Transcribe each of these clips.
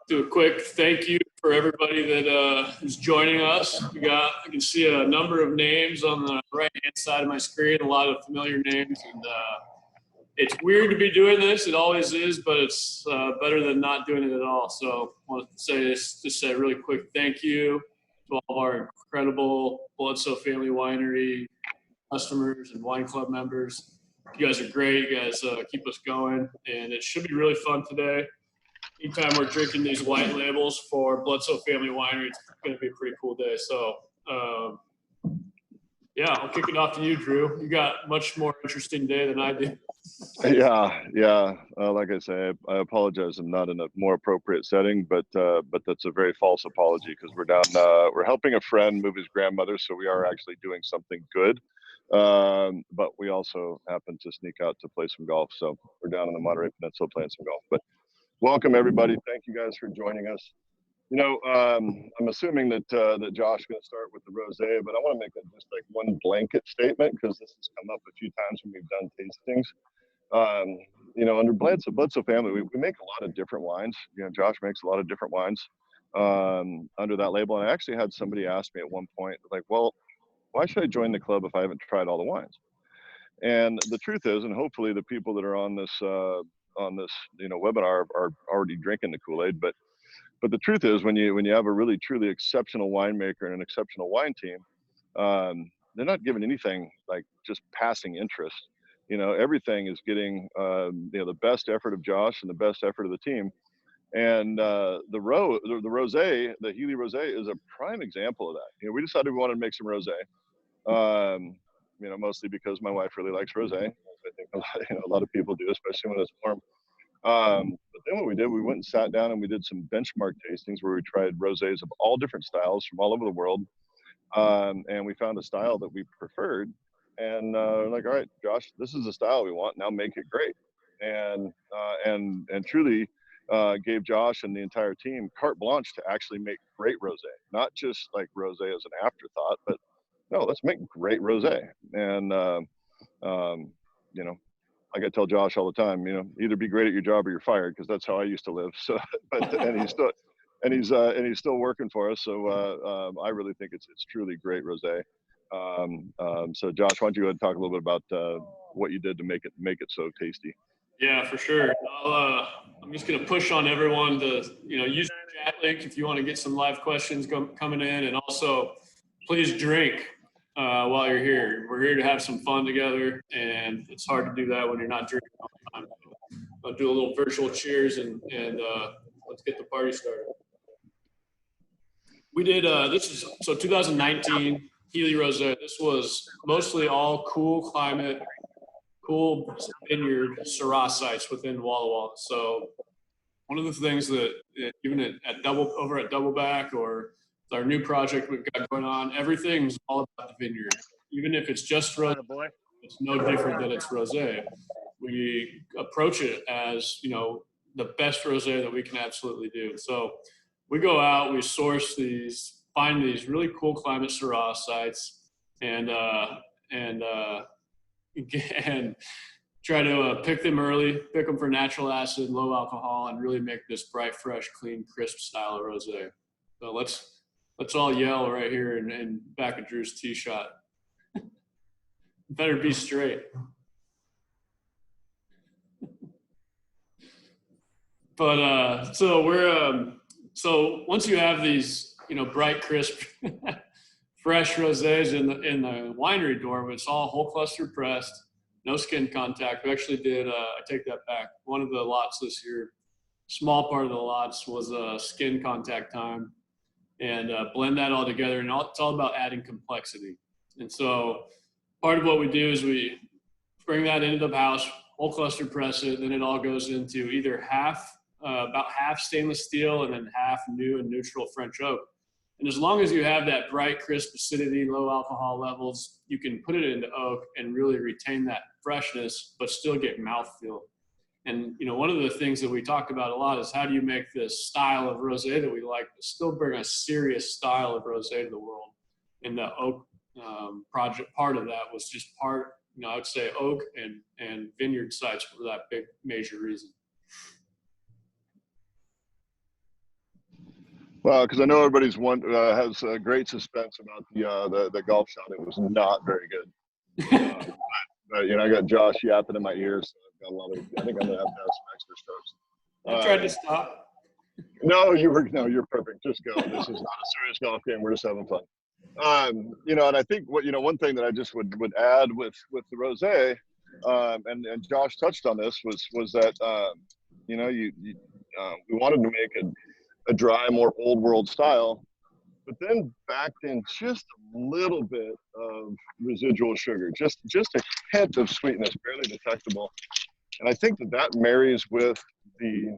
Do a quick thank you for everybody that is joining us. I can see a number of names on the right-hand side of my screen, a lot of familiar names, and it's weird to be doing this. It always is, but it's better than not doing it at all. So I want to say a really quick thank you to all of our incredible Bledsoe Family Winery customers and wine club members. You guys are great. You guys keep us going, and it should be really fun today. Anytime we're drinking these white labels for Bledsoe Family Winery, it's going to be a pretty cool day. So, yeah, I'll kick it off to you, Drew. You got a much more interesting day than I do. Yeah. Like I say, I apologize. I'm not in a more appropriate setting, but that's a very false apology because we're down. We're helping a friend move his grandmother, so we are actually doing something good. But we also happen to sneak out to play some golf, so we're down in the Monterey Peninsula playing some golf. But welcome everybody. Thank you guys for joining us. You know, I'm assuming that Josh is going to start with the rosé, but I want to make just like one blanket statement because this has come up a few times when we've done tastings. You know, under Bledsoe Family, we make a lot of different wines. You know, Josh makes a lot of different wines under that label. And I actually had somebody ask me at one point, like, well, why should I join the club if I haven't tried all the wines? And the truth is, and hopefully the people that are on this webinar are already drinking the Kool-Aid, but the truth is when you have a really truly exceptional winemaker and an exceptional wine team, they're not given anything like just passing interest. You know, everything is getting the best effort of Josh and the best effort of the team. And the rosé, the Healy Rosé, is a prime example of that. You know, we decided we wanted to make some rosé. You know, mostly because my wife really likes rosé. I think a lot of people do, especially when it's warm. But then what we did, we went and sat down and we did some benchmark tastings where we tried rosés of all different styles from all over the world. And we found a style that we preferred. And like, all right, Josh, this is the style we want. Now make it great. And truly gave Josh and the entire team carte blanche to actually make great rosé, not just like rosé as an afterthought, but no, let's make great rosé. And you know, like I tell Josh all the time, you know, either be great at your job or you're fired, because that's how I used to live. So, and he's still working for us. So I really think it's truly great rosé. So Josh, why don't you go ahead and talk a little bit about what you did to make it so tasty? Yeah, for sure. I'm just going to push on everyone to, you know, use the chat link if you want to get some live questions coming in, and also please drink while you're here. We're here to have some fun together, and it's hard to do that when you're not drinking all the time. I'll do a little virtual cheers and let's get the party started. We did, this is, so 2019 Healy Rosé. This was mostly all cool climate, cool vineyard Syrah sites within Walla Walla. So one of the things that even at Doubleback or our new project we've got going on, everything's all about the vineyard. Even if it's just rosé, it's no different than it's rosé. We approach it as, you know, the best rosé that we can absolutely do. So we go out, we source these, find these really cool climate Syrah sites, and try to pick them early, pick them for natural acid, low alcohol, and really make this bright, fresh, clean, crisp style of rosé. So let's all yell right here in back of Drew's tee shot. Better be straight. But so once you have these, you know, bright, crisp, fresh rosés in the winery door, but it's all whole cluster pressed, no skin contact. We actually did, I take that back. One of the lots this year, small part of the lots was skin contact time, and blend that all together. And it's all about adding complexity. And so part of what we do is we bring that into the house, whole cluster press it, then it all goes into either about half stainless steel and then half new and neutral French oak. And as long as you have that bright, crisp acidity, low alcohol levels, you can put it into oak and really retain that freshness, but still get mouthfeel. And, you know, one of the things that we talk about a lot is how do you make this style of rosé that we like, but still bring a serious style of rosé to the world. And the oak project, part of that was just part, you know, I would say oak and vineyard sites for that big major reason. Well, because I know everybody's has great suspense about the golf shot. It was not very good. But I got Josh yapping in my ears. So I've got a lot of. I think I'm gonna have to have some extra strokes. I tried to stop. No, you're perfect. Just go. This is not a serious golf game. We're just having fun. And I think one thing that I just would add with the rosé, and Josh touched on this was that we wanted to make a dry, more old world style, but then backed in just a little bit of residual sugar, just a hint of sweetness, barely detectable. And I think that marries with the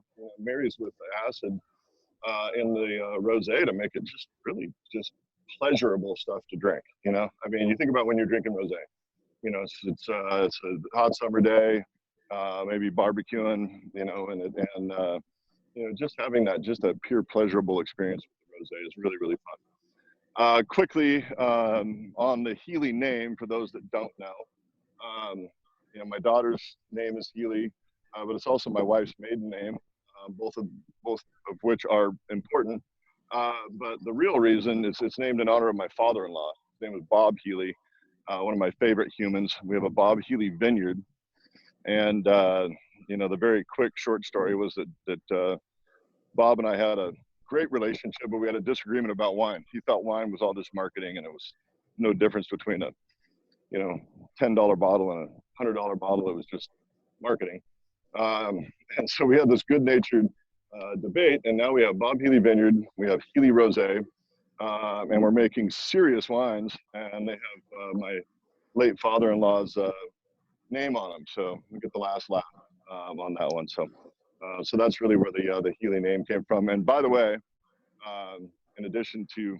acid in the rosé to make it just really just pleasurable stuff to drink. I mean, you think about when you're drinking rosé. It's a hot summer day, maybe barbecuing, and just having that just a pure pleasurable experience with the rosé is really, really fun. Quickly on the Healy name, for those that don't know, my daughter's name is Healy, but it's also my wife's maiden name, both of which are important. But the real reason is it's named in honor of my father-in-law. His name was Bob Healy, one of my favorite humans. We have a Bob Healy vineyard, and the very quick short story was that Bob and I had a great relationship, but we had a disagreement about wine. He thought wine was all just marketing, and it was no difference between a $10 bottle and a $100 bottle. It was just marketing. And so we had this good-natured debate, and now we have Bob Healy Vineyard, we have Healy Rosé, and we're making serious wines, and they have my late father-in-law's name on them, so we get the last laugh on that one. So that's really where the Healy name came from. And by the way, in addition to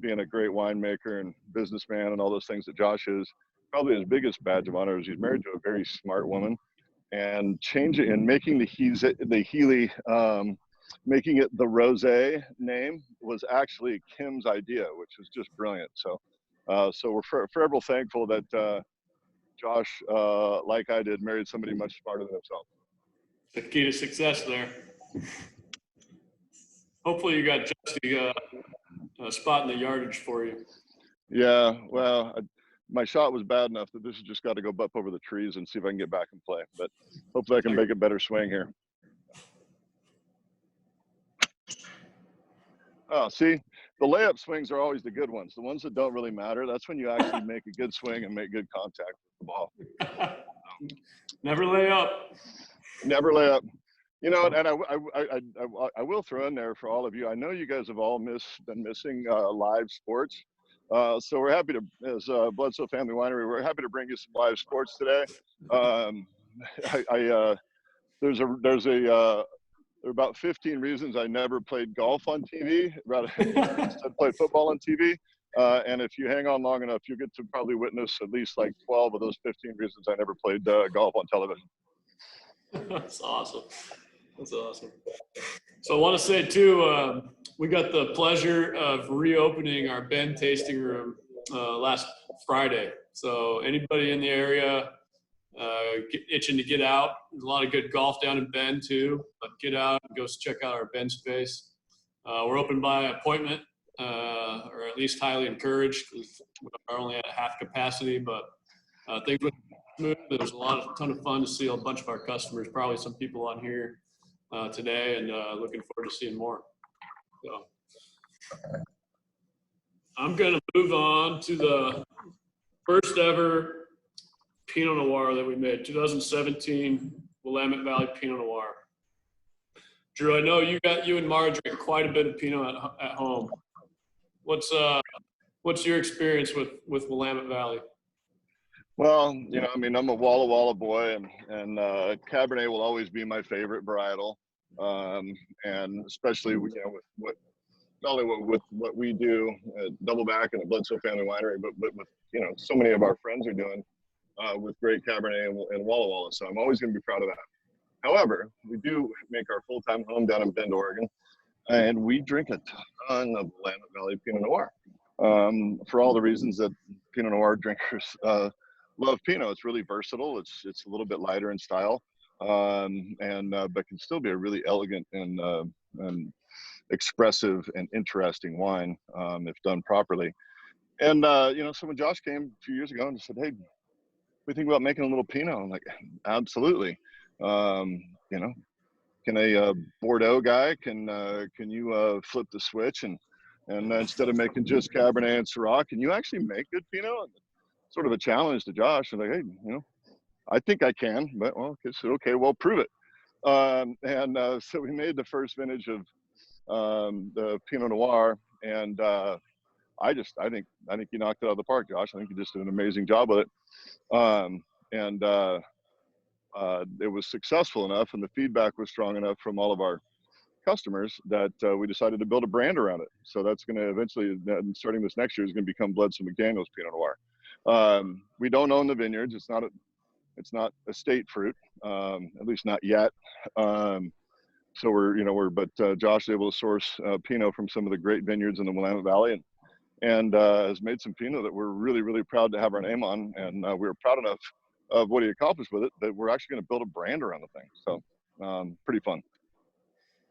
being a great winemaker and businessman and all those things that Josh is, probably his biggest badge of honor is he's married to a very smart woman, and making the Healy, making it the Rosé name was actually Kim's idea, which is just brilliant. So we're forever thankful that Josh, like I did, married somebody much smarter than himself. The key to success there. Hopefully you got Justy a spot in the yardage for you. Yeah, well, my shot was bad enough that this has just got to go up over the trees and see if I can get back and play. But hopefully I can make a better swing here. Oh, see, the layup swings are always the good ones. The ones that don't really matter, that's when you actually make a good swing and make good contact with the ball. Never lay up. Never lay up. And I will throw in there for all of you. I know you guys have all been missing live sports. So we're happy to, as Bledsoe Family Winery, we're happy to bring you some live sports today. There are about 15 reasons I never played golf on TV. Instead played football on TV. And if you hang on long enough, you get to probably witness at least like 12 of those 15 reasons I never played golf on television. That's awesome. That's awesome. So I want to say too, we got the pleasure of reopening our Bend tasting room last Friday. So anybody in the area itching to get out, there's a lot of good golf down in Bend too. But get out and go check out our Bend space. We're open by appointment, or at least highly encouraged, because we're only at half capacity, but things went smooth. It was a ton of fun to see a bunch of our customers, probably some people on here today, and looking forward to seeing more. So I'm going to move on to the first ever Pinot Noir that we made, 2017 Willamette Valley Pinot Noir. Drew, I know you and Mara drink quite a bit of Pinot at home. What's your experience with Willamette Valley? Well, I'm a Walla Walla boy, and Cabernet will always be my favorite varietal, and especially with not only with what we do at Doubleback and at Bledsoe Family Winery, but with so many of our friends are doing with great Cabernet and Walla Walla. So I'm always going to be proud of that. However, we do make our full-time home down in Bend, Oregon, and we drink a ton of Willamette Valley Pinot Noir for all the reasons that Pinot Noir drinkers love Pinot. It's really versatile. It's a little bit lighter in style, but can still be a really elegant and expressive and interesting wine if done properly. And so when Josh came a few years ago and said, "Hey, we think about making a little Pinot," I'm like, "Absolutely." Can a Bordeaux guy can you flip the switch and instead of making just Cabernet and Syrah, can you actually make good Pinot? And sort of a challenge to Josh. I'm like, "Hey, I think I can," but well, okay, well, prove it. So we made the first vintage of the Pinot Noir, and I think you knocked it out of the park, Josh. I think you just did an amazing job with it. It was successful enough, and the feedback was strong enough from all of our customers that we decided to build a brand around it. So that's going to eventually, starting this next year, is going to become Bledsoe McDaniels Pinot Noir. We don't own the vineyards. It's not estate fruit, at least not yet. So but Josh is able to source Pinot from some of the great vineyards in the Willamette Valley, and has made some Pinot that we're really, really proud to have our name on. And we were proud enough of what he accomplished with it that we're actually going to build a brand around the thing. So pretty fun.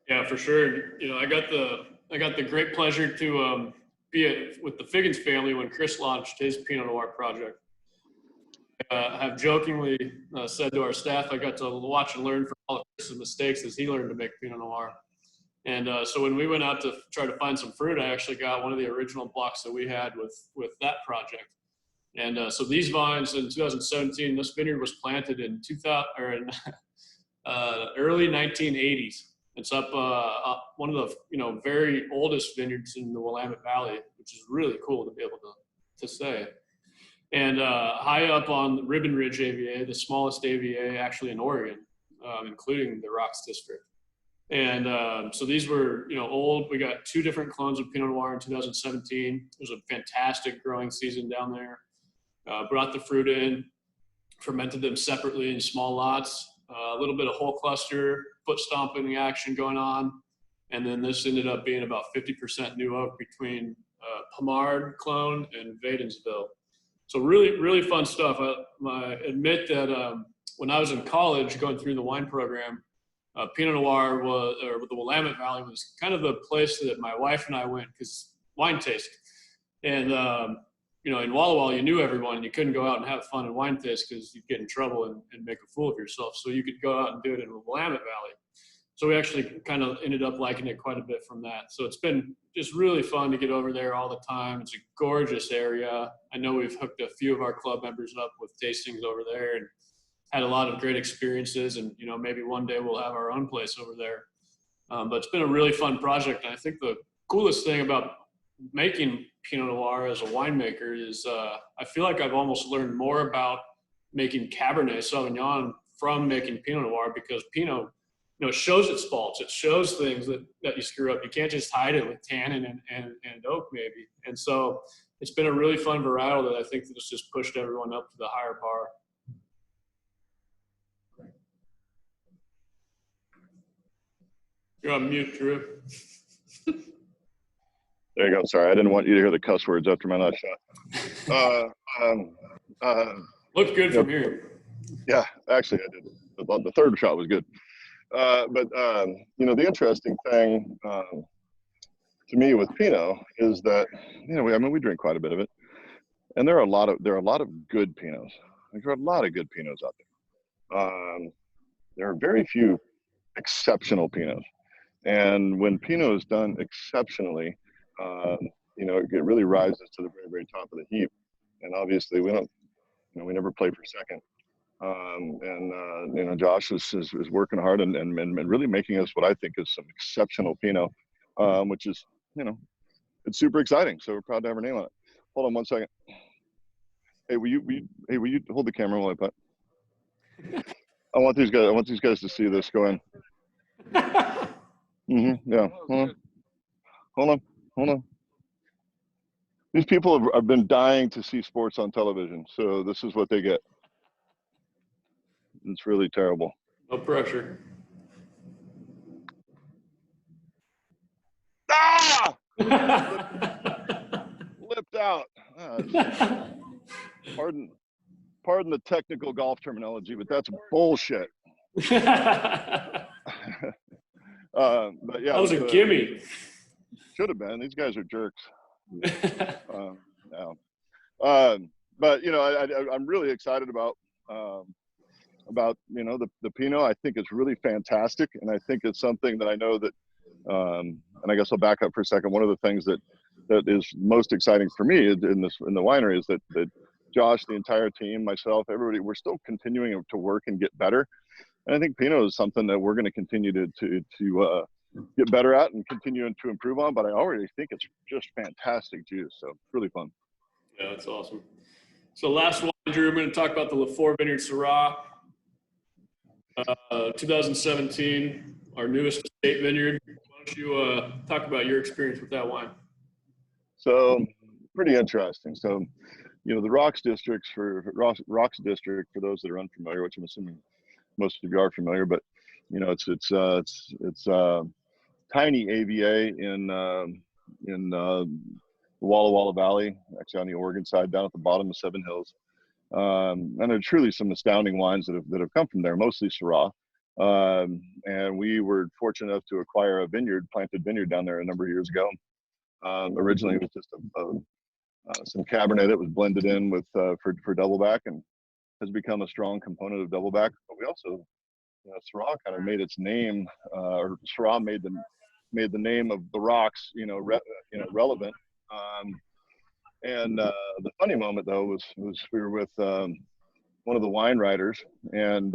Yeah, for sure. I got the great pleasure to be with the Figgins family when Chris launched his Pinot Noir project. I have jokingly said to our staff, I got to watch and learn from all of Chris's mistakes as he learned to make Pinot Noir. And so when we went out to try to find some fruit, I actually got one of the original blocks that we had with that project. And so these vines in 2017, this vineyard was planted in early 1980s. It's up one of the very oldest vineyards in the Willamette Valley, which is really cool to be able to say. And high up on Ribbon Ridge AVA, the smallest AVA actually in Oregon, including the Rocks District. And so these were old. We got 2 different clones of Pinot Noir in 2017. It was a fantastic growing season down there. Brought the fruit in, fermented them separately in small lots, a little bit of whole cluster, foot stomping action going on. And then this ended up being about 50% new oak between Pomard clone and Vadensville. So really, really fun stuff. I admit that when I was in college going through the wine program, Pinot Noir or the Willamette Valley was kind of the place that my wife and I went because wine tasting. And in Walla Walla, you knew everyone, and you couldn't go out and have fun and wine taste because you'd get in trouble and make a fool of yourself. So you could go out and do it in the Willamette Valley. So we actually kind of ended up liking it quite a bit from that. So it's been just really fun to get over there all the time. It's a gorgeous area. I know we've hooked a few of our club members up with tastings over there and had a lot of great experiences. And, maybe one day we'll have our own place over there. But it's been a really fun project. And I think the coolest thing about making Pinot Noir as a winemaker is I feel like I've almost learned more about making Cabernet Sauvignon from making Pinot Noir, because Pinot, it shows its faults. It shows things that you screw up. You can't just hide it with tannin and oak maybe. And so it's been a really fun varietal that I think that's just pushed everyone up to the higher bar. You're on mute, Drew. There you go. Sorry, I didn't want you to hear the cuss words after my last shot. Looked good from here. Yeah, actually I did. The third shot was good. But the interesting thing to me with Pinot is that we drink quite a bit of it, and there are a lot of good Pinots. There are a lot of good Pinots out there. There are very few exceptional Pinots, and when Pinot is done exceptionally, it really rises to the very, very top of the heap. And obviously, we never play for second. Josh is working hard and really making us what I think is some exceptional Pinot, which is, it's super exciting. So we're proud to have our name on it. Hold on one second. Hey, will you hold the camera while I put? I want these guys to see this. Go in. Yeah. Hold on. These people have been dying to see sports on television, so this is what they get. It's really terrible. No pressure. Ah! Flipped out. Pardon the technical golf terminology, but that's bullshit. But yeah, that was a gimme. should have been. These guys are jerks. No. But you know, I'm really excited about you know the Pinot. I think it's really fantastic, and I think it's something that I know that. And I guess I'll back up for a second. One of the things that is most exciting for me in the winery is that Josh, the entire team, myself, everybody, we're still continuing to work and get better. And I think Pinot is something that we're going to continue to get better at and continue to improve on. But I already think it's just fantastic juice. So it's really fun. Yeah, that's awesome. So last one, Drew, I'm going to talk about the Lefore Vineyard Syrah, 2017, our newest estate vineyard. Why don't you talk about your experience with that wine? So pretty interesting. So, you know, the Rocks District, for those that are unfamiliar, which I'm assuming most of you are familiar, but you know, it's tiny AVA in the Walla Walla Valley, actually on the Oregon side, down at the bottom of Seven Hills. And there are truly some astounding wines that have come from there, mostly Syrah. And we were fortunate enough to acquire a planted vineyard down there a number of years ago. Originally, it was just some Cabernet that was blended in with for Doubleback, and has become a strong component of Doubleback. But we also, you know, Syrah kind of made its name, or Syrah made the name of the Rocks, relevant. And the funny moment though was we were with one of the wine writers, and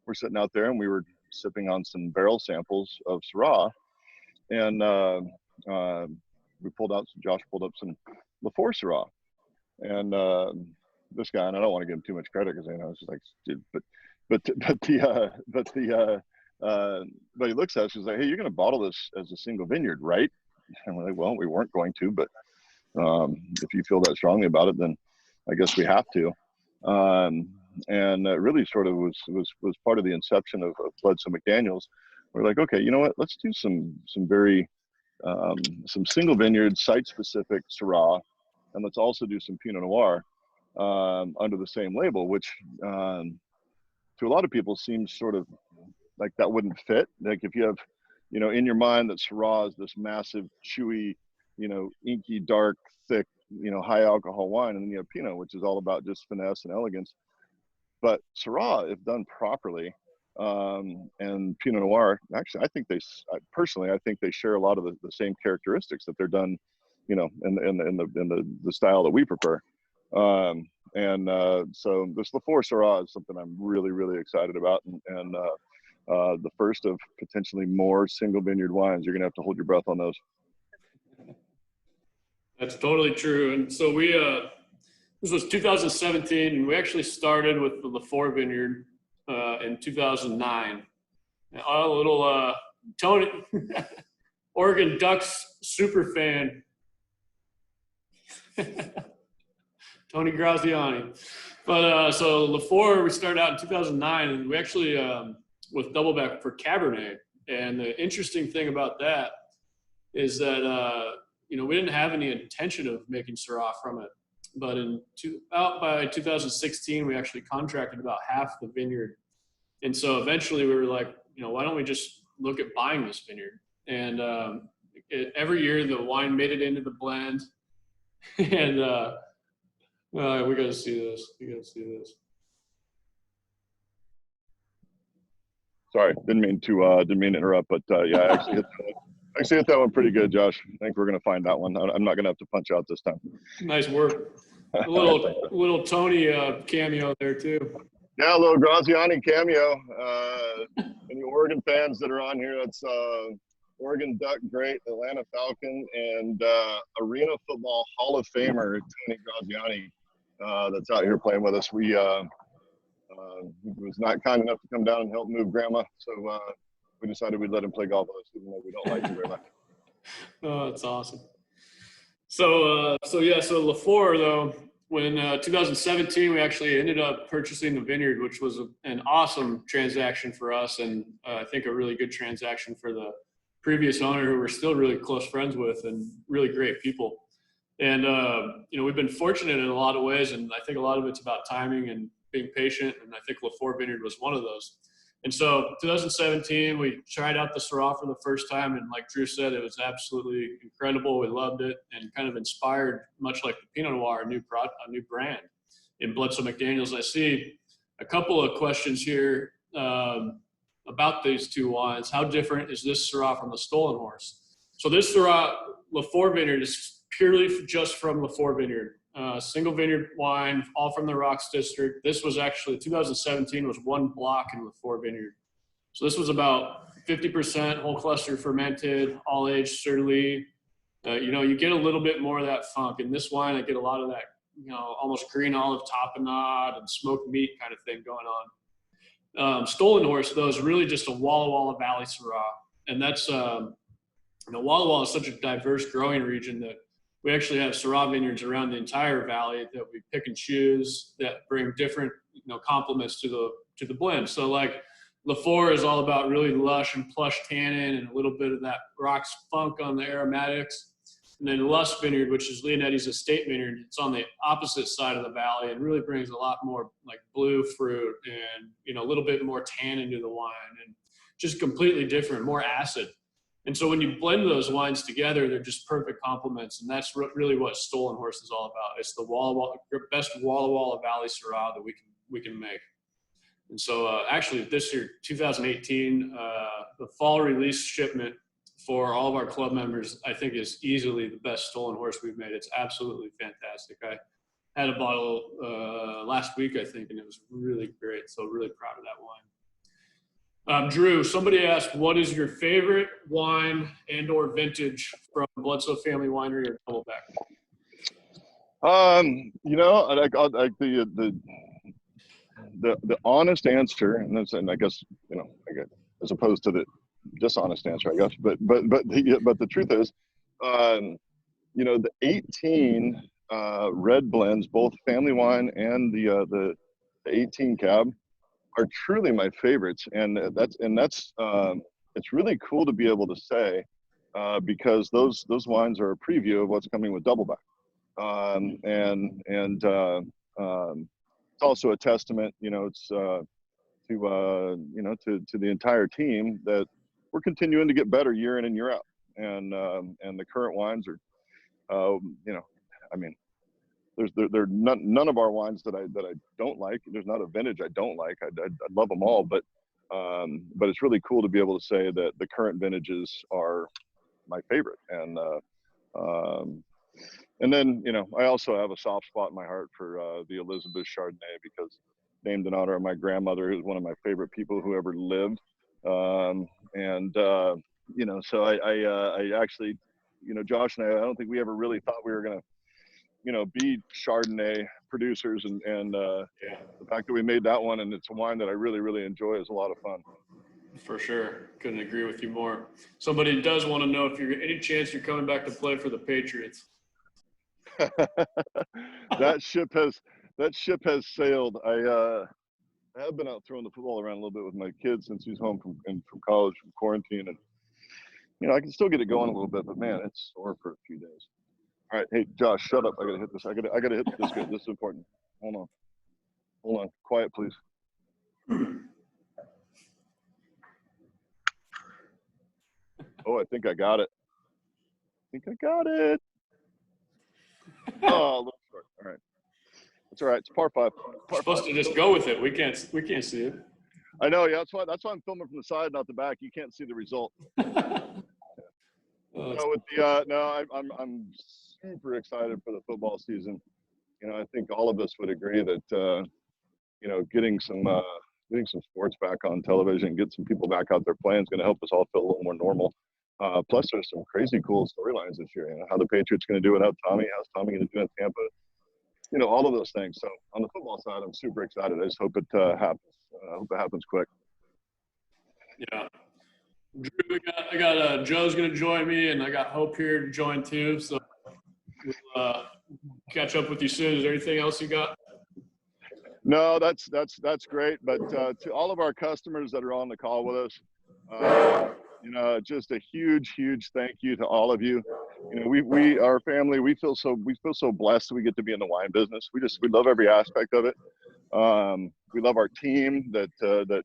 we're sitting out there and we were sipping on some barrel samples of Syrah, and Josh pulled up some Lefore Syrah, and this guy, and I don't want to give him too much credit because I know it's just like, dude, but he looks at us, he's like, hey, you're going to bottle this as a single vineyard, right? And we're like, well, we weren't going to, but if you feel that strongly about it, then I guess we have to. And really sort of was part of the inception of Bledsoe McDaniels. We're like, okay, you know what? Let's do some single vineyard, site specific Syrah, and let's also do some Pinot Noir under the same label, which to a lot of people seems sort of like that wouldn't fit. Like if you have, you know, in your mind that Syrah is this massive, chewy, you know, inky, dark, thick, you know, high alcohol wine, and then you have Pinot, which is all about just finesse and elegance. But Syrah, if done properly, and Pinot Noir, actually, I think they share a lot of the same characteristics, that they're done, you know, in the style that we prefer. So this Lefore Syrah is something I'm really, really excited about, and the first of potentially more single vineyard wines. You're gonna have to hold your breath on those. That's totally true. And so this was 2017, and we actually started with the Lefore Vineyard in 2009. A little Tony, Oregon Ducks super fan, Tony Graziani. But so Lefore, we started out in 2009, and we actually with Doubleback for Cabernet. And the interesting thing about that is that you know, we didn't have any intention of making Syrah from it, but by 2016, we actually contracted about half the vineyard. And so eventually we were like, you know, why don't we just look at buying this vineyard? And every year the wine made it into the blend. And we got to see this. Sorry, didn't mean to interrupt, but yeah, I actually hit that one pretty good, Josh. I think we're going to find that one. I'm not going to have to punch out this time. Nice work. A little Tony cameo there too. Yeah, a little Graziani cameo. Any Oregon fans that are on here, that's Oregon Duck great, Atlanta Falcon, and Arena Football Hall of Famer Tony Graziani that's out here playing with us. We was not kind enough to come down and help move Grandma, so we decided we'd let him play golf with us, even though we don't like him very much. Oh, that's awesome. So Lefore, though, when 2017, we actually ended up purchasing the vineyard, which was an awesome transaction for us, and I think a really good transaction for the previous owner, who we're still really close friends with and really great people. And you know, we've been fortunate in a lot of ways, and I think a lot of it's about timing and being patient, and I think Lefore Vineyard was one of those. And so 2017, we tried out the Syrah for the first time. And like Drew said, it was absolutely incredible. We loved it and kind of inspired, much like the Pinot Noir, a new brand in Bledsoe McDaniels. I see a couple of questions here about these two wines. How different is this Syrah from the Stolen Horse? So this Syrah, Lefore Vineyard, is purely just from Lefore Vineyard. Single vineyard wine, all from the Rocks District. This was actually, 2017 was one block in Lefore Vineyard. So this was about 50% whole cluster fermented, all aged Sur Lie. You get a little bit more of that funk. In this wine, I get a lot of that, almost green olive tapenade and smoked meat kind of thing going on. Stolen Horse, though, is really just a Walla Walla Valley Syrah. And that's, Walla Walla is such a diverse growing region that we actually have Syrah vineyards around the entire valley that we pick and choose that bring different, complements to the blend. So like Lefore is all about really lush and plush tannin and a little bit of that rocks funk on the aromatics. And then Lust Vineyard, which is Leonetti's estate vineyard, it's on the opposite side of the valley and really brings a lot more like blue fruit and, a little bit more tannin to the wine and just completely different, more acid. And so when you blend those wines together, they're just perfect complements. And that's really what Stolen Horse is all about. It's the best Walla Walla Valley Syrah that we can make. And so actually this year, 2018, the fall release shipment for all of our club members, I think is easily the best Stolen Horse we've made. It's absolutely fantastic. I had a bottle last week, I think, and it was really great. So really proud of that wine. Drew, somebody asked, what is your favorite wine and or vintage from Bledsoe Family Winery or Doubleback? The honest answer, and I guess, as opposed to the dishonest answer, I guess, but the truth is, the 18 red blends, both family wine and the 18 cab, are truly my favorites, and that's it's really cool to be able to say because those wines are a preview of what's coming with Doubleback, it's also a testament, to the entire team that we're continuing to get better year in and year out, and the current wines are, There's none of our wines that I don't like. There's not a vintage I don't like. I love them all, but it's really cool to be able to say that the current vintages are my favorite. And then I also have a soft spot in my heart for the Elizabeth Chardonnay, because named in honor of my grandmother, who's one of my favorite people who ever lived. So I actually, Josh and I don't think we ever really thought we were gonna be Chardonnay producers, and the fact that we made that one, and it's a wine that I really, really enjoy, is a lot of fun. For sure. Couldn't agree with you more. Somebody does want to know if you're any chance you're coming back to play for the Patriots. That ship has sailed. I have been out throwing the football around a little bit with my kid since he's home from college, from quarantine, and I can still get it going a little bit, but man, it's sore for a few days. All right, hey Josh, shut up! I gotta hit this. I gotta hit this good. This is important. Hold on. Quiet, please. Oh, I think I got it. Oh, a little short. All right. That's all right. It's par 5. We're supposed to just go with it. We can't see it. I know. Yeah, that's why I'm filming from the side, not the back. You can't see the result. I'm super excited for the football season. I think all of us would agree that getting some sports back on television, get some people back out there playing, is going to help us all feel a little more normal. Plus, there's some crazy cool storylines this year. How the Patriots going to do without Tommy? How's Tommy going to do in Tampa? All of those things. So on the football side, I'm super excited. I just hope it happens. I hope it happens quick. Yeah. Drew, I got Joe's going to join me, and I got Hope here to join too. So we'll catch up with you soon. Is there anything else you got? No, that's great. But to all of our customers that are on the call with us, just a huge thank you to all of you. We our family, we feel so blessed that we get to be in the wine business. We love every aspect of it. We love our team that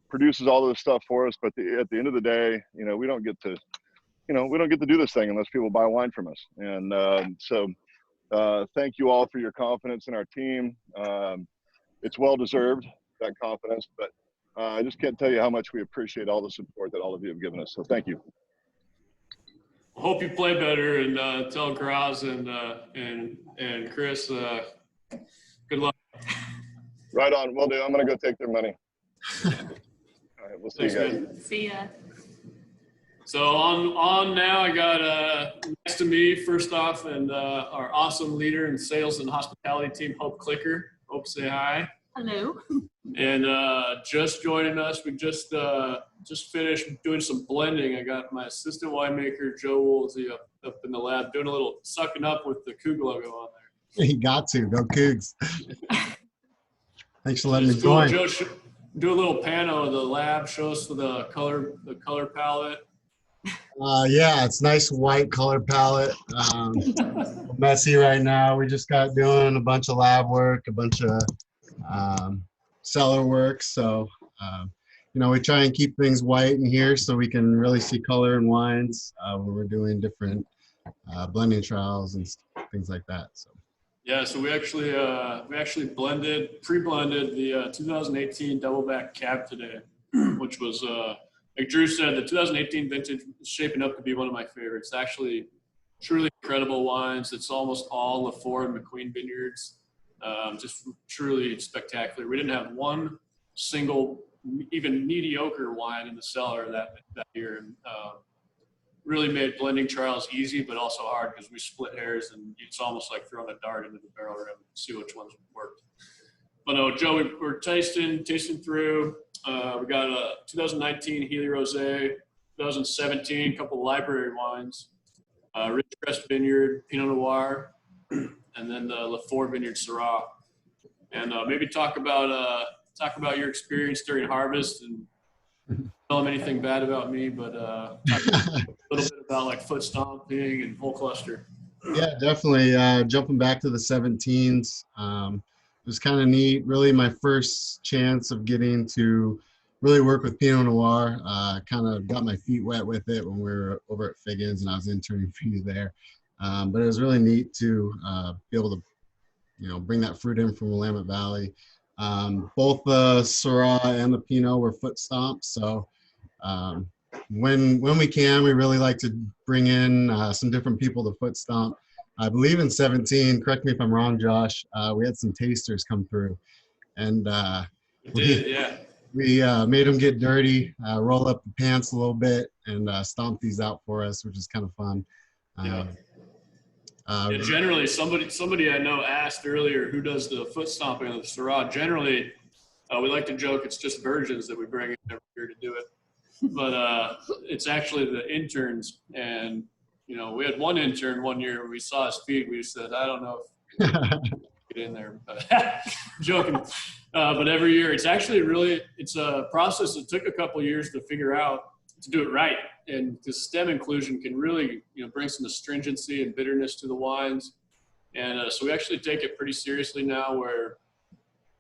produces all this stuff for us. But at the end of the day, we don't get to, we don't get to do this thing unless people buy wine from us. And so thank you all for your confidence in our team. It's well-deserved, that confidence, but I just can't tell you how much we appreciate all the support that all of you have given us. So thank you. Hope you play better, and tell Graz and Chris good luck. Right on. Will do. I'm going to go take their money. All right. We'll see you guys. Man. See ya. So on now, I got next to me, first off, and our awesome leader in sales and hospitality team, Hope Clicker. Hope, say hi. Hello. And just joining us, we just finished doing some blending. I got my assistant winemaker, Joe Woolsey, up in the lab doing a little sucking up with the Coug logo on there. You got to go Cougs. Thanks for letting me Cool. join. Joe, do a little pano of the lab. Show us the color palette. Yeah, it's nice white color palette. Messy right now. We just got doing a bunch of lab work, a bunch of cellar work. So, we try and keep things white in here so we can really see color in wines when we're doing different blending trials and things like that. So. Yeah, so we actually pre-blended the 2018 Doubleback Cab today, which was like Drew said, the 2018 vintage is shaping up to be one of my favorites. Actually, truly incredible wines. It's almost all Lefore and McQueen vineyards. Just truly spectacular. We didn't have one single, even mediocre wine in the cellar that year. And really made blending trials easy, but also hard because we split hairs, and it's almost like throwing a dart into the barrel rim and see which ones worked. But no, Joe, we're tasting through. We got a 2019 Healy Rosé, 2017, couple library wines, Ridgecrest Vineyard, Pinot Noir, and then the Lefore Vineyard Syrah. And maybe talk about your experience during harvest, and tell them anything bad about me, but talk a little bit about like foot stomping and whole cluster. Yeah, definitely. Jumping back to the 17s, it was kind of neat. Really my first chance of getting to really work with Pinot Noir. Kind of got my feet wet with it when we were over at Figgins and I was interning for you there. But it was really neat to be able to, bring that fruit in from Willamette Valley. Both the Syrah and the Pinot were foot stomps. So when we can, we really like to bring in some different people to foot stomp. I believe in 17, correct me if I'm wrong, Josh, we had some tasters come through, and we made them get dirty, roll up the pants a little bit, and stomp these out for us, which is kind of fun. Generally, somebody I know asked earlier who does the foot stomping of the Syrah. Generally, we like to joke it's just virgins that we bring in every year to do it, but it's actually the interns. And we had one intern one year. We saw his feet. We said, I don't know if get in there, but joking. But every year, it's actually it's a process that took a couple of years to figure out to do it right. And the stem inclusion can really, bring some astringency and bitterness to the wines. And so we actually take it pretty seriously now, where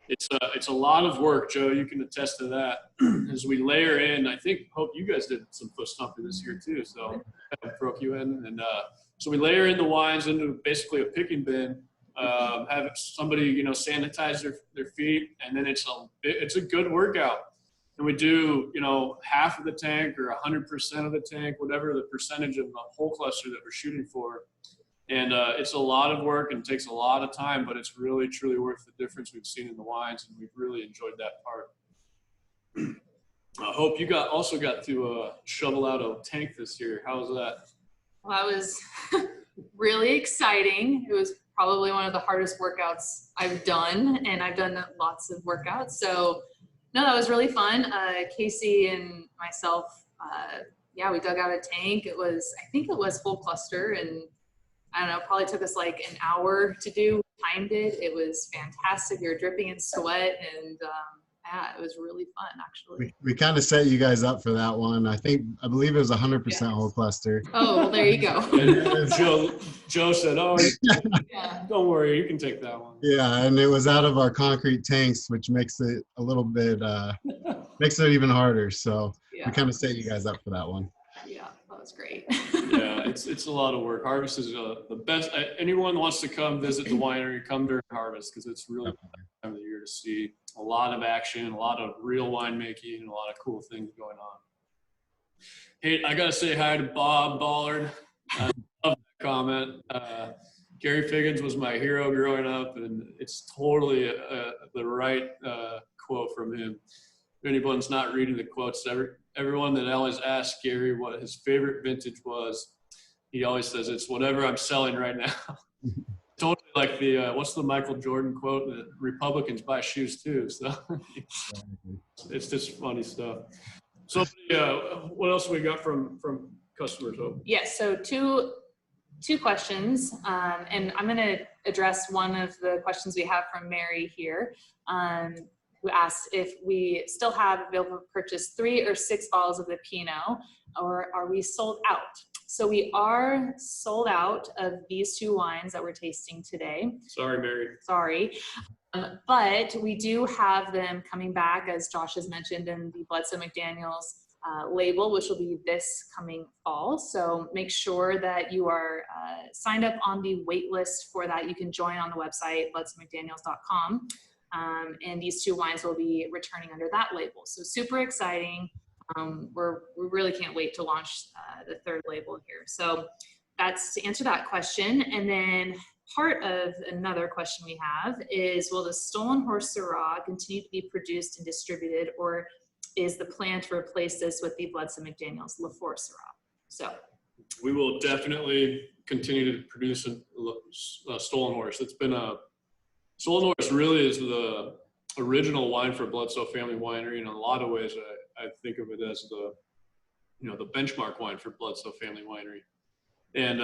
it's a lot of work. Joe, you can attest to that. As we layer in, hope you guys did some foot stomping this year too. So I broke you in. And so we layer in the wines into basically a picking bin, have somebody, sanitize their feet. And then it's a good workout. And we do, half of the tank or 100% of the tank, whatever the percentage of the whole cluster that we're shooting for. And it's a lot of work and takes a lot of time, but it's really, truly worth the difference we've seen in the wines, and we've really enjoyed that part. I hope you also got to shovel out a tank this year. How was that? Well, that was really exciting. It was probably one of the hardest workouts I've done, and I've done lots of workouts. So no, that was really fun. Casey and myself, we dug out a tank. I think it was full cluster, and I don't know, probably took us like an hour to do. Timed it. It was fantastic. We were dripping in sweat, and it was really fun, actually. We kind of set you guys up for that one. I believe it was 100% whole cluster. Oh, well, there you go. And Joe said, don't worry, you can take that one. Yeah, and it was out of our concrete tanks, which makes it a little bit makes it even harder. So Yeah. we kind of set you guys up for that one. Yeah, that was great. Yeah, it's a lot of work. Harvest is the best. Anyone wants to come visit the winery, come during harvest, because it's really the time of the year to see a lot of action, a lot of real winemaking, and a lot of cool things going on. Hey, I gotta say hi to Bob Ballard. I love that comment. Gary Figgins was my hero growing up, and it's totally the right quote from him. If anyone's not reading the quotes, everyone that always asks Gary what his favorite vintage was, he always says it's whatever I'm selling right now. Totally like the what's the Michael Jordan quote? That Republicans buy shoes too. So it's just funny stuff. So what else we got from customers? Yes, so two questions, and I'm going to address one of the questions we have from Mary here, who asked if we still have available to purchase 3 or 6 bottles of the Pinot, or are we sold out? So we are sold out of these 2 wines that we're tasting today. Sorry, Mary. Sorry. But we do have them coming back, as Josh has mentioned, in the Bledsoe McDaniels label, which will be this coming fall. So make sure that you are signed up on the wait list for that. You can join on the website, bledsoemcdaniels.com. And these 2 wines will be returning under that label. So super exciting. We really can't wait to launch the 3rd label here. So that's to answer that question. And then part of another question we have is, will the Stolen Horse Syrah continue to be produced and distributed, or is the plan to replace this with the Bledsoe McDaniels Lefore Syrah? So we will definitely continue to produce a Stolen Horse. It's been Stolen Horse really is the original wine for Bledsoe Family Winery. In a lot of ways, I think of it as the benchmark wine for Bledsoe Family Winery. And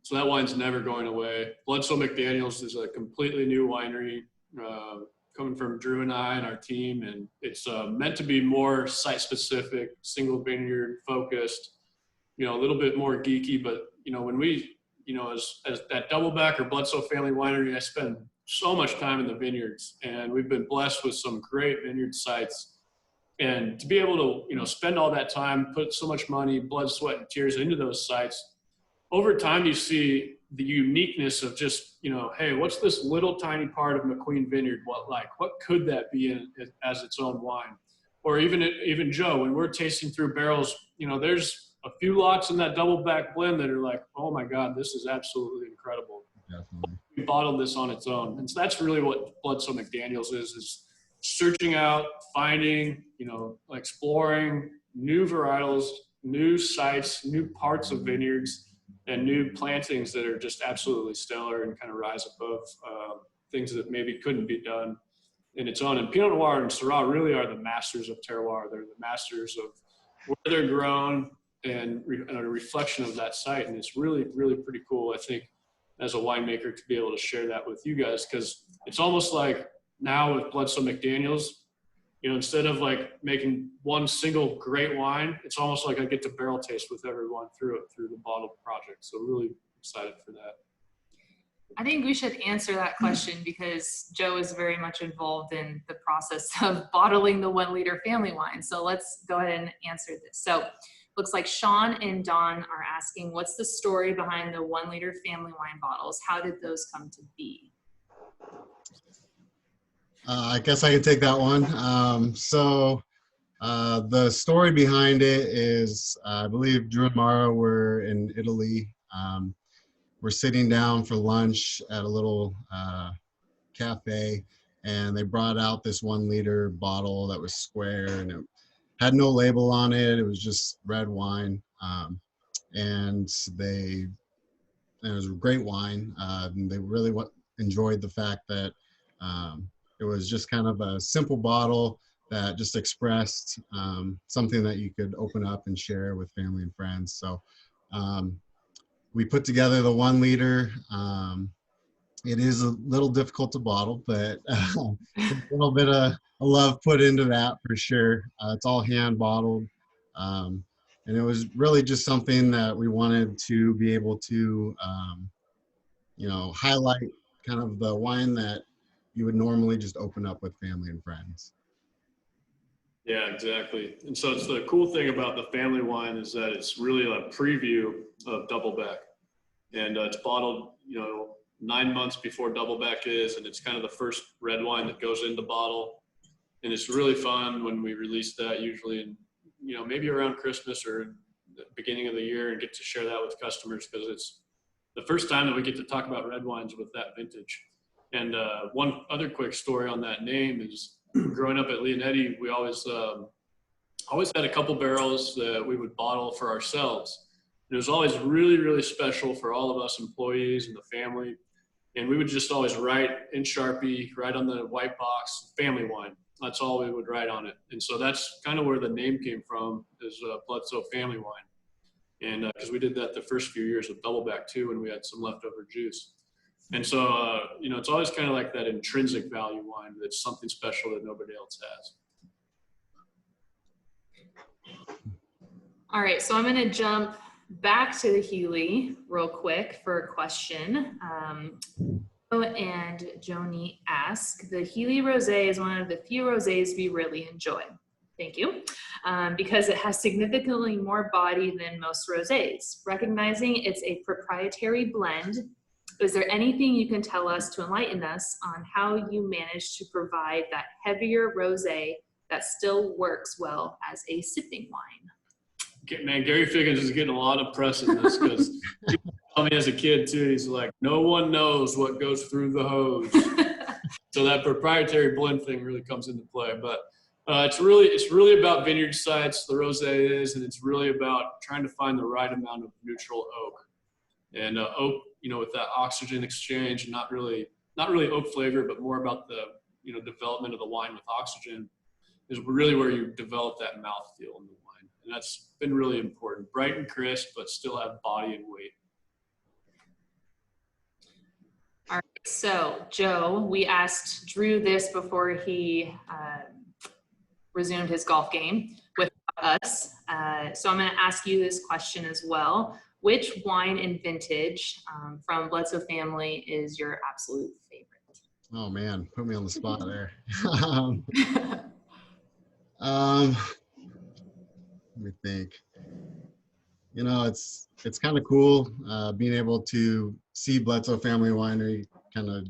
so that wine's never going away. Bledsoe McDaniels is a completely new winery coming from Drew and I and our team, and it's meant to be more site-specific, single vineyard focused, a little bit more geeky. But when we, as that Doubleback or Bledsoe Family Winery, I spend so much time in the vineyards, and we've been blessed with some great vineyard sites. And to be able to, spend all that time, put so much money, blood, sweat, and tears into those sites, over time you see the uniqueness of just, hey, what's this little tiny part of McQueen Vineyard? What could that be as its own wine? Or even Joe, when we're tasting through barrels, there's a few lots in that Doubleback blend that are like, oh my God, this is absolutely incredible. Definitely. We bottled this on its own. And so that's really what Bledsoe McDaniels is searching out, finding, exploring new varietals, new sites, new parts of vineyards, and new plantings that are just absolutely stellar and kind of rise above things that maybe couldn't be done in its own. And Pinot Noir and Syrah really are the masters of terroir. They're the masters of where they're grown and a reflection of that site. And it's really, really pretty cool, I think, as a winemaker, to be able to share that with you guys, because it's almost like now with Bledsoe McDaniels, instead of making one single great wine, it's almost like I get to barrel taste with everyone through the bottle project. So really excited for that. I think we should answer that question, because Joe is very much involved in the process of bottling the 1 liter family wine. So let's go ahead and answer this. So looks like Sean and Don are asking, what's the story behind the 1 liter family wine bottles? How did those come to be? I guess I could take that one. The story behind it is, I believe Drew and Mara were in Italy. We're sitting down for lunch at a little cafe, and they brought out this 1 liter bottle that was square, and it had no label on it. It was just red wine. And it was great wine. They really enjoyed the fact that it was just kind of a simple bottle that just expressed something that you could open up and share with family and friends. So we put together the 1 liter. It is a little difficult to bottle, but a little bit of love put into that for sure. It's all hand bottled. And it was really just something that we wanted to be able to, highlight kind of the wine that you would normally just open up with family and friends. Yeah, exactly. And so it's the cool thing about the family wine is that it's really a preview of Doubleback, and it's bottled, 9 months before Doubleback is, and it's kind of the first red wine that goes into bottle. And it's really fun when we release that, usually in, maybe around Christmas or the beginning of the year, and get to share that with customers, because it's the first time that we get to talk about red wines with that vintage. And one other quick story on that name is, growing up at Leonetti, we always had a couple barrels that we would bottle for ourselves. And it was always really, really special for all of us employees and the family. And we would just always write in Sharpie, right on the white box, family wine. That's all we would write on it. And so that's kind of where the name came from, is Bledsoe Family Wine. And because we did that the first few years of Doubleback too, when we had some leftover juice. And so, it's always kind of like that intrinsic value wine that's something special that nobody else has. All right, so I'm gonna jump back to the Healy real quick for a question. And Joni asked, the Healy Rosé is one of the few rosés we really enjoy. Thank you. Because it has significantly more body than most rosés. Recognizing it's a proprietary blend, is there anything you can tell us to enlighten us on how you manage to provide that heavier rosé that still works well as a sipping wine? Man, Gary Figgins is getting a lot of press in this, because he told me as a kid too, he's like, no one knows what goes through the hose. So that proprietary blend thing really comes into play. But it's really about vineyard sites, the rosé is, and it's really about trying to find the right amount of neutral oak. And oak, with that oxygen exchange, and not really oak flavor, but more about the development of the wine with oxygen, is really where you develop that mouthfeel in the wine. And that's been really important. Bright and crisp, but still have body and weight. All right, so Joe, we asked Drew this before he resumed his golf game with us. So I'm gonna ask you this question as well. Which wine and vintage from Bledsoe Family is your absolute favorite? Oh man, put me on the spot there. Let me think. It's kind of cool being able to see Bledsoe Family Winery kind of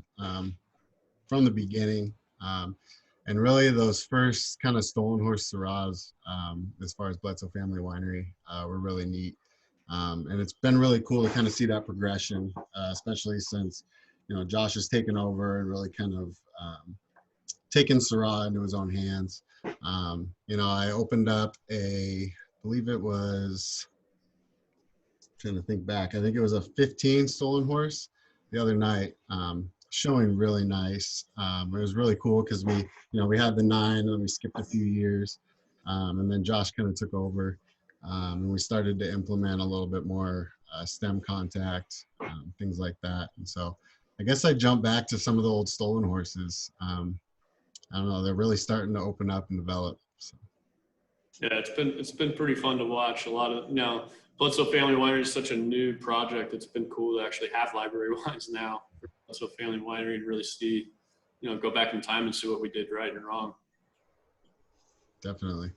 from the beginning, and really those first kind of Stolen Horse Syrahs, as far as Bledsoe Family Winery, were really neat. And it's been really cool to kind of see that progression, especially since, Josh has taken over and really kind of taken Syrah into his own hands. I opened up I believe it was, trying to think back, I think it was a 15 Stolen Horse the other night, showing really nice. It was really cool because we had the 9 and we skipped a few years, and then Josh kind of took over. And we started to implement a little bit more stem contact, things like that. And so I guess I jumped back to some of the old Stolen Horses. I don't know, they're really starting to open up and develop. So. Yeah, it's been pretty fun to watch. A lot of, Bledsoe Family Winery is such a new project. It's been cool to actually have library wines now for Bledsoe Family Winery and really see, go back in time and see what we did right and wrong. Definitely.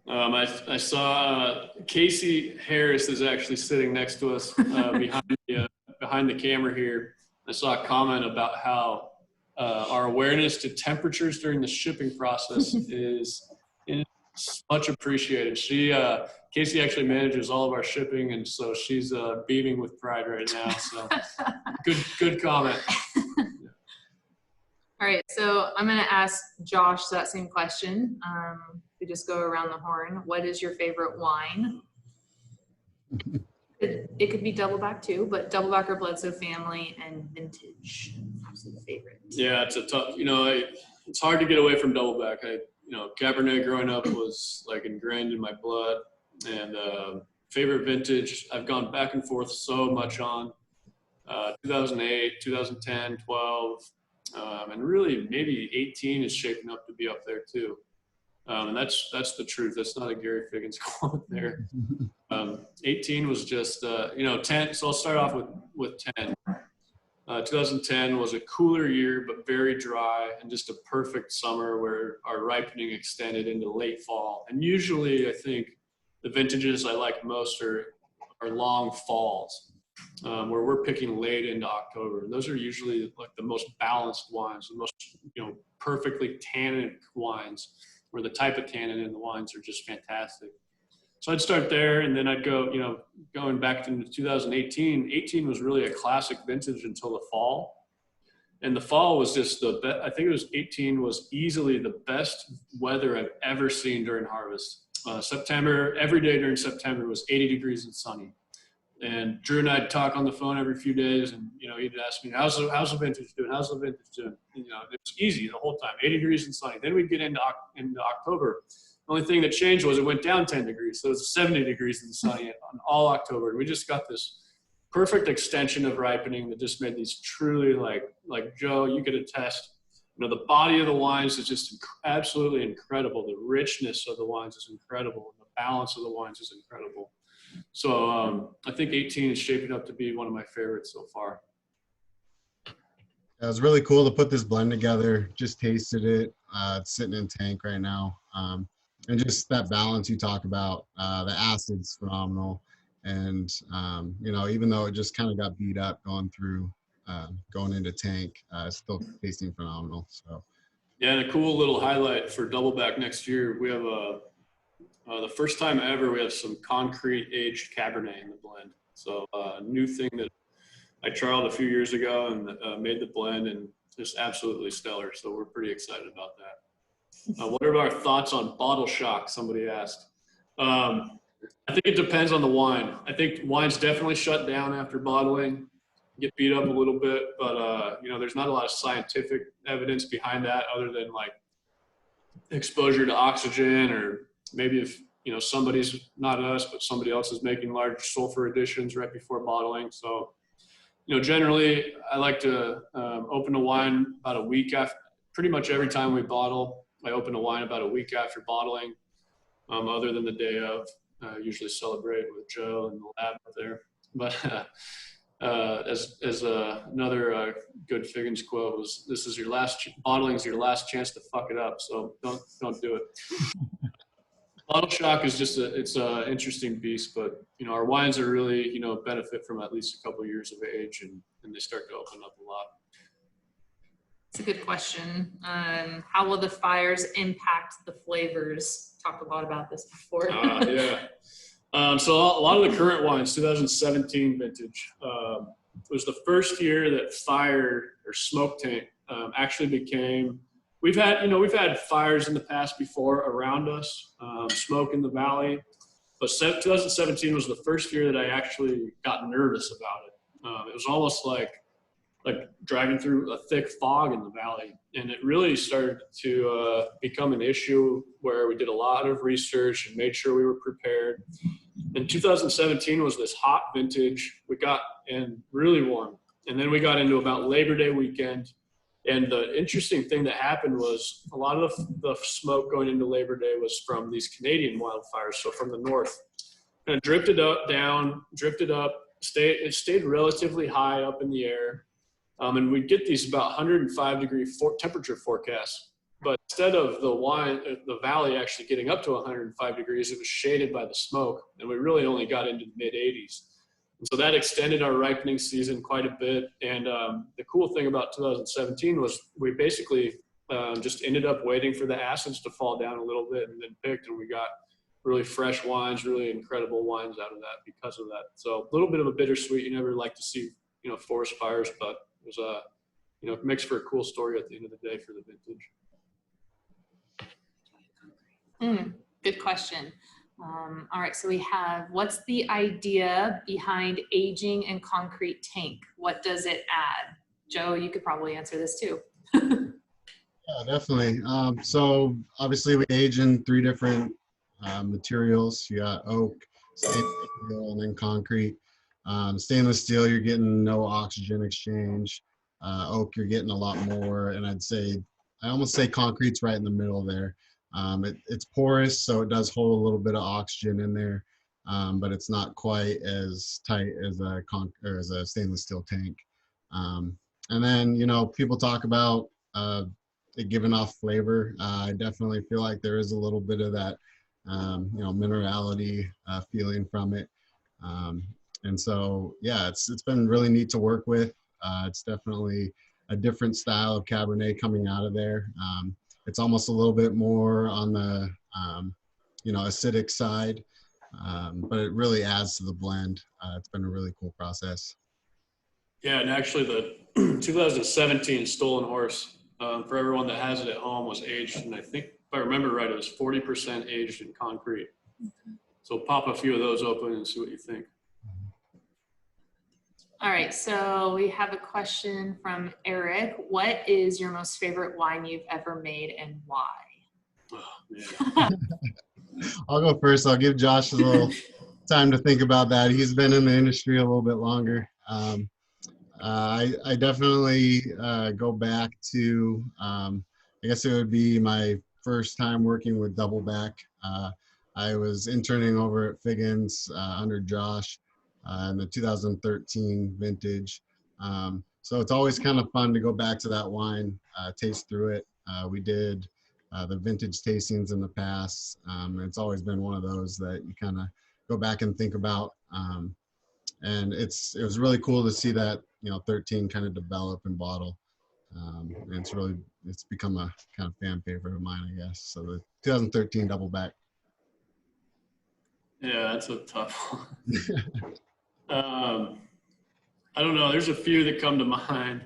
I saw Casey Harris is actually sitting next to us behind the camera here. I saw a comment about how our awareness to temperatures during the shipping process is much appreciated. Casey actually manages all of our shipping, and so she's beaming with pride right now. So good comment. All right, so I'm gonna ask Josh that same question. We just go around the horn. What is your favorite wine? It could be Doubleback too, but Doubleback or Bledsoe Family and vintage. Absolute favorite. Yeah, it's a tough. It's hard to get away from Doubleback. Cabernet growing up was like ingrained in my blood, and favorite vintage I've gone back and forth so much on. 2008, 2010, 12. And really maybe 18 is shaping up to be up there too. And that's the truth. That's not a Gary Figgins quote there. 18 was just, 10. So I'll start off with 10. 2010 was a cooler year, but very dry, and just a perfect summer where our ripening extended into late fall. And usually I think the vintages I like most are long falls, where we're picking late into October. And those are usually like the most balanced wines, the most, perfectly tannic wines, where the type of tannin in the wines are just fantastic. So I'd start there, and then I'd go, going back into 2018. 18 was really a classic vintage until the fall. And the fall was just I think it was 18 was easily the best weather I've ever seen during harvest. September, every day during September was 80 degrees and sunny. And Drew and I'd talk on the phone every few days, and he'd ask me, how's the vintage doing? How's the vintage doing? It was easy the whole time, 80 degrees and sunny. Then we'd get into October. The only thing that changed was it went down 10 degrees. So it was 70 degrees and sunny on all October. And we just got this perfect extension of ripening that just made these truly, like Joe, you could attest, the body of the wines is just absolutely incredible. The richness of the wines is incredible. And the balance of the wines is incredible. So I think 18 is shaping up to be one of my favorites so far. It was really cool to put this blend together. Just tasted it. It's sitting in tank right now. And just that balance you talk about, the acid's phenomenal. And, even though it just kind of got beat up going into tank, it's still tasting phenomenal. So, yeah, and a cool little highlight for Doubleback next year, we have the first time ever we have some concrete aged Cabernet in the blend. So a new thing that I trialed a few years ago and made the blend, and just absolutely stellar. So we're pretty excited about that. What are our thoughts on bottle shock? Somebody asked. I think it depends on the wine. I think wines definitely shut down after bottling, get beat up a little bit, but there's not a lot of scientific evidence behind that other than like exposure to oxygen, or maybe if somebody's, not us, but somebody else is making large sulfur additions right before bottling. So generally I like to open a wine about a week after. Pretty much every time we bottle, I open a wine about a week after bottling, other than the day of. I usually celebrate with Joe in the lab up there. But as another good Figgins quote was, "This is your last bottling is your last chance to fuck it up, so don't do it." Bottle shock is just it's a interesting beast, but our wines are really benefit from at least a couple of years of age, and they start to open up a lot. It's a good question. How will the fires impact the flavors? Talked a lot about this before. Yeah. So a lot of the current wines, 2017 vintage, was the first year that fire or smoke taint actually became. We've had fires in the past before around us, smoke in the valley, but 2017 was the first year that I actually got nervous about it. It was almost like driving through a thick fog in the valley. And it really started to become an issue where we did a lot of research and made sure we were prepared. And 2017 was this hot vintage. We got in really warm. And then we got into about Labor Day weekend. And the interesting thing that happened was a lot of the smoke going into Labor Day was from these Canadian wildfires, so from the north. And it drifted up, it stayed relatively high up in the air. And we'd get these about 105 degree temperature forecasts. But instead of the valley actually getting up to 105 degrees, it was shaded by the smoke. And we really only got into the mid 80s. And so that extended our ripening season quite a bit. And the cool thing about 2017 was we basically just ended up waiting for the acids to fall down a little bit and then picked, and we got really fresh wines, really incredible wines out of that because of that. So a little bit of a bittersweet. You never like to see, forest fires, but it was it makes for a cool story at the end of the day for the vintage. Good question. All right, so we have, what's the idea behind aging in concrete tank? What does it add? Joe, you could probably answer this too. Yeah, definitely. So obviously we age in 3 different materials. You got oak, stainless steel, and then concrete. Stainless steel, you're getting no oxygen exchange. Oak, you're getting a lot more. And I almost say concrete's right in the middle there. It's porous, so it does hold a little bit of oxygen in there, but it's not quite as tight as a stainless steel tank. And then, you know, people talk about it giving off flavor. I definitely feel like there is a little bit of that, you know, minerality feeling from it. And so, yeah, it's been really neat to work with. It's definitely a different style of Cabernet coming out of there. It's almost a little bit more on the, you know, acidic side, but it really adds to the blend. It's been a really cool process. Yeah, and actually the 2017 Stolen Horse, for everyone that has it at home, was aged, and I think, if I remember right, it was 40% aged in concrete. So pop a few of those open and see what you think. All right, so we have a question from Eric. What is your most favorite wine you've ever made and why? Oh, man. I'll go first. I'll give Josh a little time to think about that. He's been in the industry a little bit longer. I definitely go back to, I guess it would be my first time working with Doubleback. I was interning over at Figgins under Josh in the 2013 vintage. So it's always kind of fun to go back to that wine, taste through it. We did the vintage tastings in the past. It's always been one of those that you kind of go back and think about. And it was really cool to see that, you know, 13 kind of develop and bottle. And it's become a kind of fan favorite of mine, I guess. So the 2013 Doubleback. Yeah, that's a tough one. I don't know. There's a few that come to mind.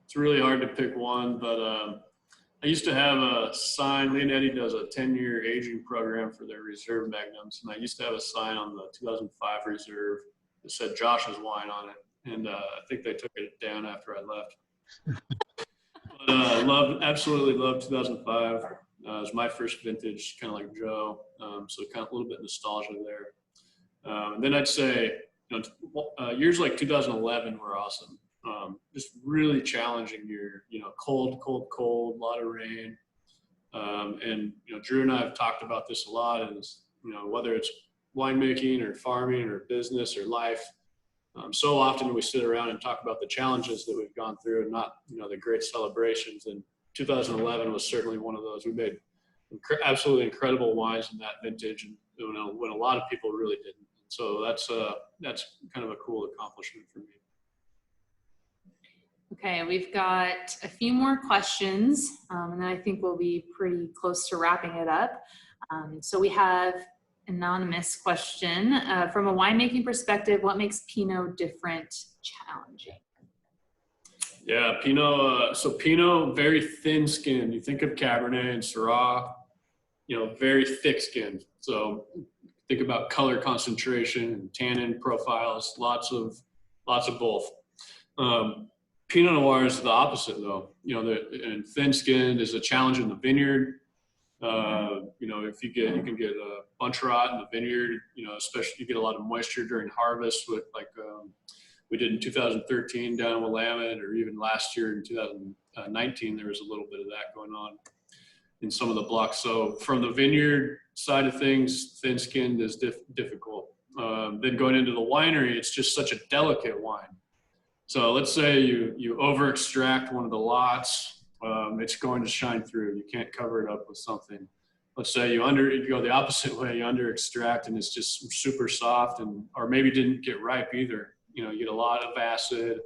It's really hard to pick one, but I used to have a sign. Leonetti does a 10-year aging program for their reserve magnums, and I used to have a sign on the 2005 reserve that said Josh's wine on it, and I think they took it down after I left. But absolutely loved 2005. It was my first vintage, kind of like Joe, so kind of a little bit nostalgia there. And then I'd say, you know, years like 2011 were awesome. Just really challenging year, you know, cold, a lot of rain. And, you know, Drew and I have talked about this a lot, is, you know, whether it's winemaking or farming or business or life, so often we sit around and talk about the challenges that we've gone through and not, you know, the great celebrations. And 2011 was certainly one of those. We made absolutely incredible wines in that vintage, and, you know, when a lot of people really didn't. So that's kind of a cool accomplishment for me. Okay, we've got a few more questions, and then I think we'll be pretty close to wrapping it up. So we have anonymous question. From a winemaking perspective, what makes Pinot different, challenging? Yeah, Pinot. So Pinot, very thin-skinned. You think of Cabernet and Syrah, you know, very thick-skinned. So think about color concentration and tannin profiles. Lots of both. Pinot Noir is the opposite, though. You know, and thin-skinned is a challenge in the vineyard. You know, if you can get a bunch rot in the vineyard, you know, especially you get a lot of moisture during harvest with like we did in 2013 down in Willamette, or even last year in 2019, there was a little bit of that going on in some of the blocks. So from the vineyard side of things, thin-skinned is difficult. Then going into the winery, it's just such a delicate wine. So let's say you over extract one of the lots. It's going to shine through. You can't cover it up with something. Let's say you go the opposite way, you under extract and it's just super soft, or maybe didn't get ripe either. You know, you get a lot of acid,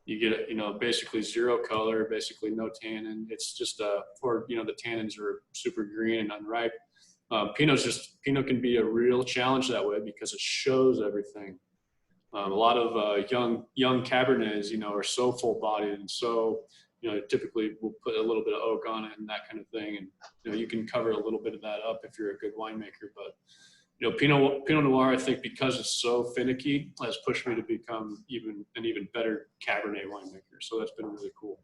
you get, you know, basically zero color, basically no tannin. It's just or, you know, the tannins are super green and unripe. Pinot can be a real challenge that way because it shows everything. A lot of young Cabernets, you know, are so full bodied and so, you know, typically we'll put a little bit of oak on it and that kind of thing. And, you know, you can cover a little bit of that up if you're a good winemaker. But, you know, Pinot Noir, I think because it's so finicky, has pushed me to become an even better Cabernet winemaker. So that's been really cool.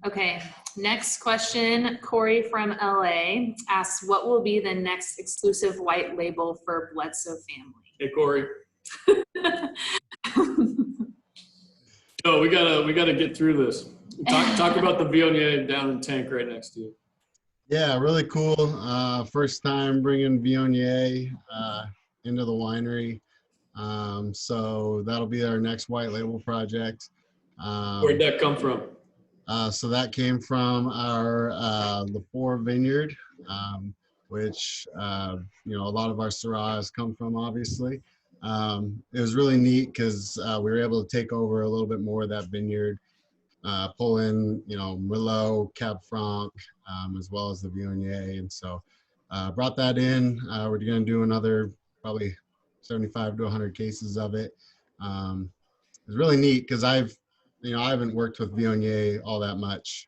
Okay, next question. Corey from LA asks, what will be the next exclusive white label for Bledsoe Family? Hey, Corey. So we gotta get through this. Talk about the Viognier down in tank right next to you. Yeah, really cool. First time bringing Viognier into the winery. So that'll be our next white label project. Where'd that come from? So that came from our Lefore vineyard, which you know, a lot of our Syrahs come from, obviously. It was really neat because we were able to take over a little bit more of that vineyard, pull in, you know, Merlot, Cab Franc, as well as the Viognier, and so brought that in. We're going to do another probably 75 to 100 cases of it. It's really neat because I haven't worked with Viognier all that much,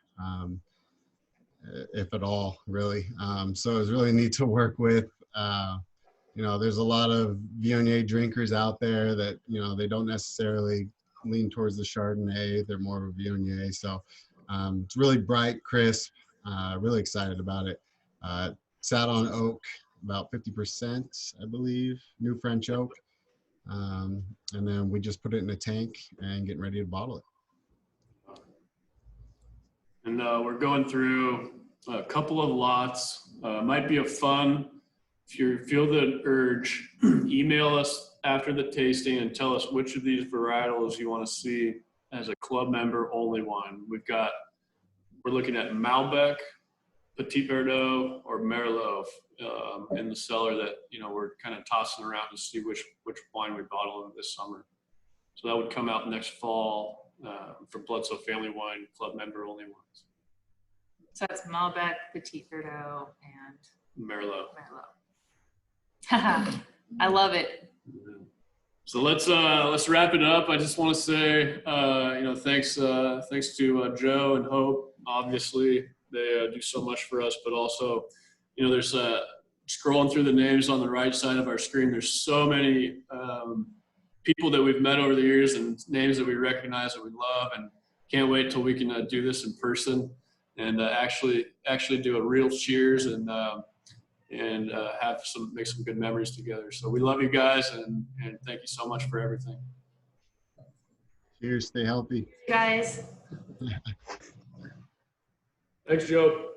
if at all, really. So it's really neat to work with. You know, there's a lot of Viognier drinkers out there that, you know, they don't necessarily lean towards the Chardonnay. They're more of a Viognier. So it's really bright, crisp. Really excited about it. Sat on oak, about 50%, I believe, new French oak. And then we just put it in a tank and getting ready to bottle it. And we're going through a couple of lots. Might be a fun, if you feel the urge, email us after the tasting and tell us which of these varietals you want to see as a club member only wine. We're looking at Malbec, Petit Verdot, or Merlot in the cellar that, you know, we're kind of tossing around to see which wine we bottle this summer. So that would come out next fall for Bledsoe Family Wine club member only wines. So that's Malbec, Petit Verdot, and Merlot. I love it. So let's wrap it up. I just want to say, you know, thanks to Joe and Hope. Obviously, they do so much for us, but also, you know, there's scrolling through the names on the right side of our screen. There's so many people that we've met over the years and names that we recognize that we love, and can't wait till we can do this in person and actually do a real cheers and make some good memories together. So we love you guys and thank you so much for everything. Cheers. Stay healthy. Guys. Thanks, Joe.